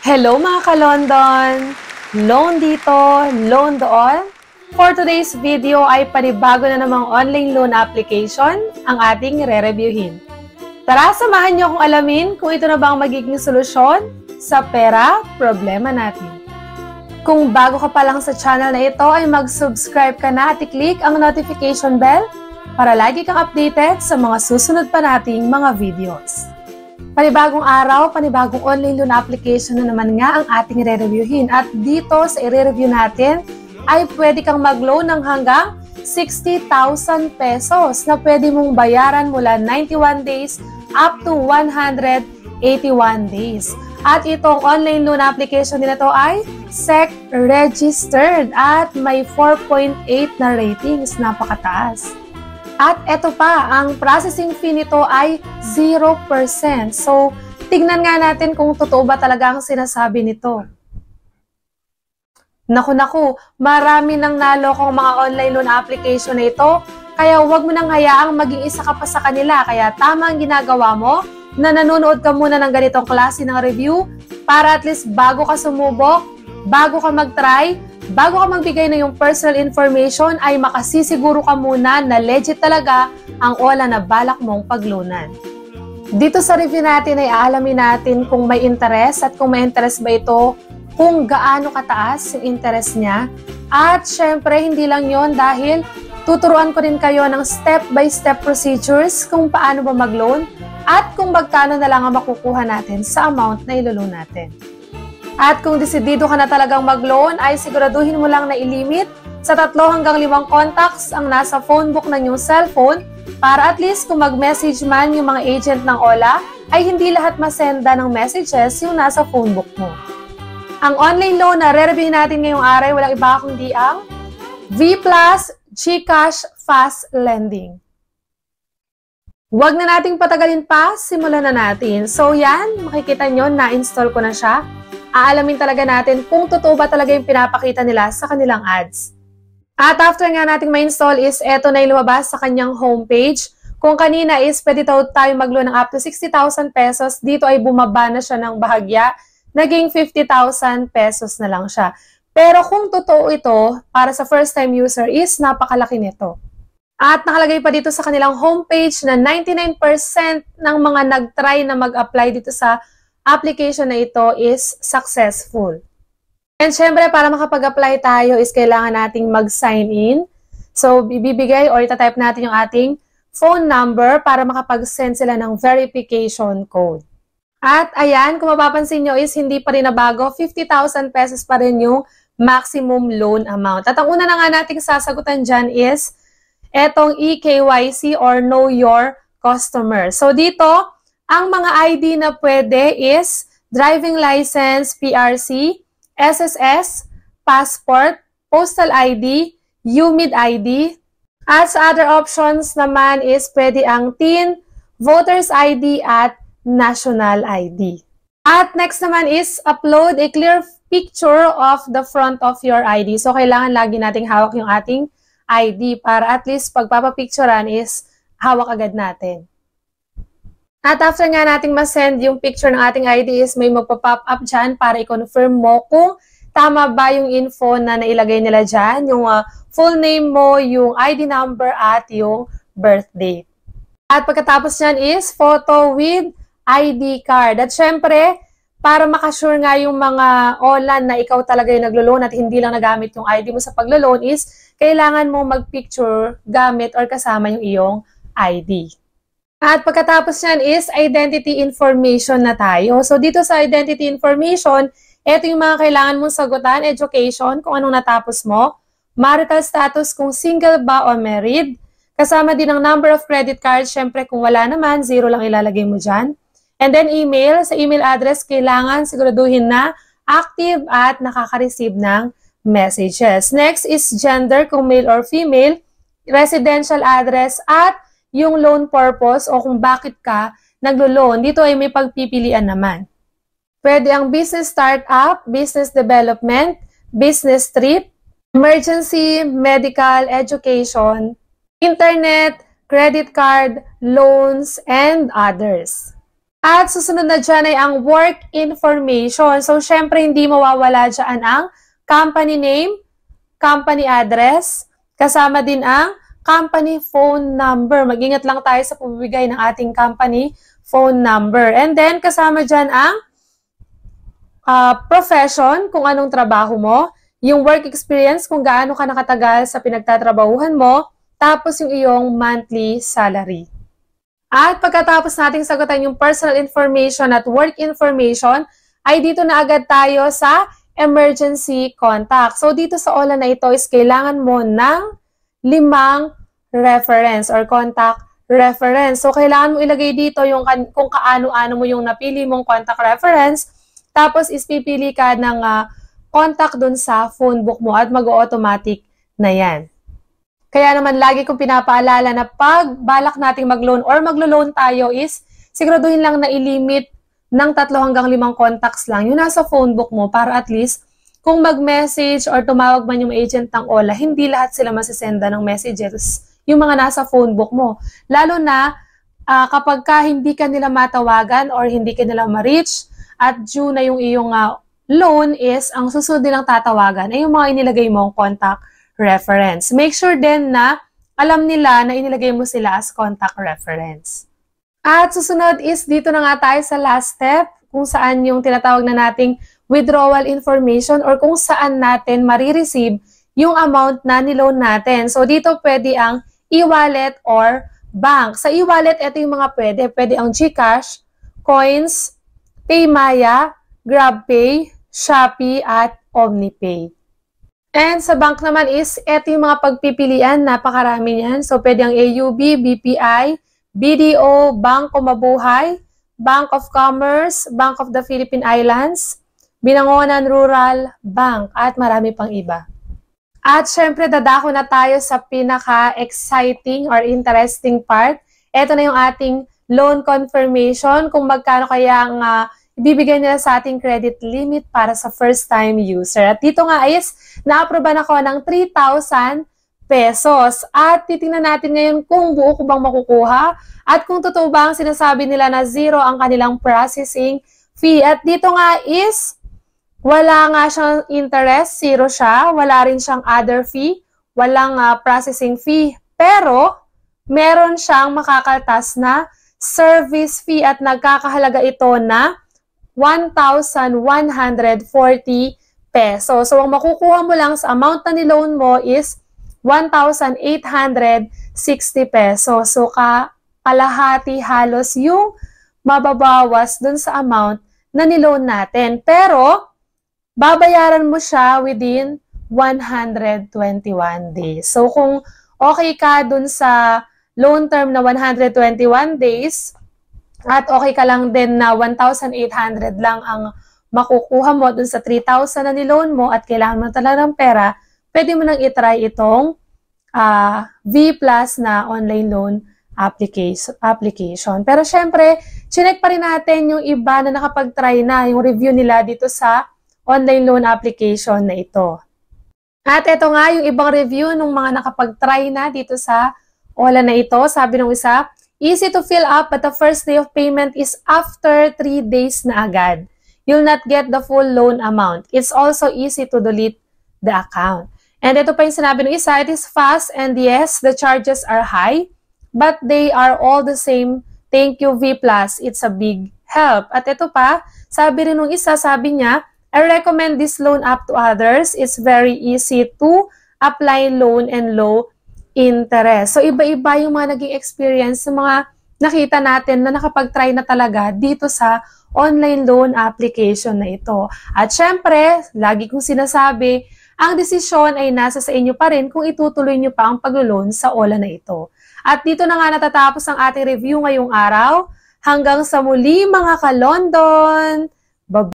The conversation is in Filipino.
Hello mga ka-London! Loan dito, loan doon. For today's video ay panibago na namang online loan application ang ating re-reviewin. Tara, samahan niyo akong alamin kung ito na ba ang magiging solusyon sa pera problema natin. Kung bago ka pa lang sa channel na ito ay mag-subscribe ka na at i-click ang notification bell para lagi kang updated sa mga susunod pa nating mga videos. Panibagong araw, panibagong online loan application na naman nga ang ating i-reviewin. At dito sa i-review natin ay pwede kang mag-loan ng hanggang 60,000 pesos na pwede mong bayaran mula 91 days up to 181 days. At itong online loan application nila to ay SEC registered at may 4.8 na ratings, napakataas. At eto pa, ang processing fee nito ay 0%. So, tignan nga natin kung totoo ba talaga ang sinasabi nito. Naku, marami nang nalokong mga online loan application na ito, kaya huwag mo nang hayaang maging isa ka pa sa kanila. Kaya tama ang ginagawa mo na nanonood ka muna ng ganitong klase ng review para at least bago ka sumubok, bago ka mag-try, bago ka magbigay ng yung personal information ay makasisiguro ka muna na legit talaga ang ola na balak mong paglunan. Dito sa review natin ay aalamin natin kung may interest at kung may interest ba ito, kung gaano kataas yung interest niya. At syempre hindi lang yon dahil tuturuan ko rin kayo ng step-by-step procedures kung paano ba mag-loan at kung magkano na lang ang makukuha natin sa amount na ilo-loan natin. At kung desidido ka na talagang mag-loan, ay siguraduhin mo lang na ilimit sa 3 hanggang 5 contacts ang nasa phone book ng iyong cellphone para at least kung mag-message man yung mga agent ng OLA, ay hindi lahat masenda ng messages yung nasa phone book mo. Ang online loan na re-reviewin natin ngayong araw, walang iba kundi ang V+ GCash Fast Lending. Huwag na nating patagalin pa, simulan na natin. So yan, makikita nyo, na-install ko na siya. Aalamin talaga natin kung totoo ba talaga yung pinapakita nila sa kanilang ads. At after nga nating ma-install is eto na yung lumabas sa kanyang homepage. Kung kanina is pwede tayo mag-loan ng up to 60,000 pesos, dito ay bumaba na siya ng bahagya, naging 50,000 pesos na lang siya. Pero kung totoo ito, para sa first time user is napakalaki nito. At nakalagay pa dito sa kanilang homepage na 99% ng mga nag-try na mag-apply dito sa application na ito is successful. And syempre, para makapag-apply tayo is kailangan nating mag-sign in. So, ibibigay or itatype natin yung ating phone number para makapag-send sila ng verification code. At ayan, kung mapapansin nyo is hindi pa rin nabago, 50,000 pesos pa rin yung maximum loan amount. At ang una na nga nating sasagutan dyan is etong eKYC or Know Your Customer. So, dito, ang mga ID na pwede is driving license, PRC, SSS, passport, postal ID, UMID ID. At sa other options naman is pwede ang TIN, Voters ID at National ID. At next naman is upload a clear picture of the front of your ID. So kailangan lagi nating hawak yung ating ID para at least pagpapapicturean is hawak agad natin. At after nga nating ma-send yung picture ng ating ID is may magpa-pop up dyan para i-confirm mo kung tama ba yung info na nailagay nila dyan, yung full name mo, yung ID number at yung birth date. At pagkatapos nyan is photo with ID card. At syempre, para makasure nga yung mga OLA na ikaw talaga yung naglo-loan at hindi lang nagamit yung ID mo sa paglo-loan is kailangan mo mag-picture gamit or kasama yung iyong ID. At pagkatapos yan is identity information na tayo. So dito sa identity information, ito yung mga kailangan mong sagutan, education, kung anong natapos mo, marital status kung single ba o married, kasama din ang number of credit cards, syempre kung wala naman, 0 lang ilalagay mo dyan. And then email, sa email address, kailangan siguraduhin na active at nakaka-receive ng messages. Next is gender, kung male or female, residential address at yung loan purpose o kung bakit ka naglo-loan. Dito ay may pagpipilian naman. Pwede ang business startup, business development, business trip, emergency, medical, education, internet, credit card, loans, and others. At susunod na dyan ay ang work information. So, syempre, hindi mawawala dyan ang company name, company address, kasama din ang company phone number. Mag-ingat lang tayo sa pamimigay ng ating company phone number. And then, kasama dyan ang profession, kung anong trabaho mo, yung work experience, kung gaano ka nakatagal sa pinagtatrabahuhan mo, tapos yung iyong monthly salary. At pagkatapos nating sagutan yung personal information at work information, ay dito na agad tayo sa emergency contact. So dito sa OLA na ito is kailangan mo ng 5 reference or contact reference. So kailangan mo ilagay dito yung kung kaano-ano mo yung napili mong contact reference, tapos is pipili ka ng contact dun sa phone book mo at mag-automatic na yan. Kaya naman lagi kong pinapaalala na pag balak nating mag-loan or maglo-loan tayo is siguraduhin lang na i-limit ng 3 hanggang 5 contacts lang yung nasa phone book mo para at least kung mag-message or tumawag man yung agent ng OLA, hindi lahat sila masisenda ng messages yung mga nasa phone book mo. Lalo na kapag hindi ka nila matawagan or hindi ka nila ma-reach at due na yung iyong loan is ang susunod nilang tatawagan ay yung mga inilagay mong contact reference. Make sure din na alam nila na inilagay mo sila as contact reference. At susunod is dito na nga tayo sa last step kung saan yung tinatawag na nating withdrawal information or kung saan natin marireceive yung amount na niloan natin. So dito pwede ang e-wallet or bank. Sa e-wallet, ito yung mga pwede. Pwede ang GCash, Coins, PayMaya, GrabPay, Shopee at OmniPay. And sa bank naman is, ito yung mga pagpipilian, napakarami yan. So, pwede ang AUB, BPI, BDO, Bangko Mabuhay, Bank of Commerce, Bank of the Philippine Islands, Binangonan Rural Bank, at marami pang iba. At syempre, dadako na tayo sa pinaka-exciting or interesting part. Ito na yung ating loan confirmation, kung magkano kaya ang ibibigay nila sa ating credit limit para sa first-time user. At dito nga is, na-aproban ako ng 3,000 pesos. At titingnan natin ngayon kung buo ko bang makukuha at kung totoo ba ang sinasabi nila na 0 ang kanilang processing fee. At dito nga is, wala nga siyang interest, 0 siya. Wala rin siyang other fee, walang processing fee. Pero, meron siyang makakaltas na service fee at nagkakahalaga ito na 1,140 pesos. So, ang makukuha mo lang sa amount na niloan mo is 1,860 pesos. So, kalahati halos yung mababawas dun sa amount na niloan natin. Pero, babayaran mo siya within 121 days. So, kung okay ka dun sa loan term na 121 days, at okay ka lang din na 1,800 lang ang makukuha mo dun sa 3,000 na niloan mo at kailangan mo talaga ng pera, pwede mo nang itry itong V Plus na online loan application. Pero syempre, chinek pa rin natin yung iba na nakapag-try na, yung review nila dito sa online loan application na ito. At ito nga yung ibang review ng mga nakapag-try na dito sa OLA na ito. Sabi ng isa, easy to fill up but the first day of payment is after 3 days na agad. You'll not get the full loan amount. It's also easy to delete the account. And ito pa yung sinabi ng isa, it is fast and yes, the charges are high, but they are all the same. Thank you V+, it's a big help. At ito pa, sabi rin ng isa, sabi niya, I recommend this loan app to others. It's very easy to apply loan and low interest. So, iba-iba yung mga naging experience sa mga nakita natin na nakapag-try na talaga dito sa online loan application na ito. At syempre, lagi kong sinasabi, ang desisyon ay nasa sa inyo pa rin kung itutuloy nyo pa ang pag-loan sa OLA na ito. At dito na nga natatapos ang ating review ngayong araw. Hanggang sa muli mga ka-London! Bye-bye!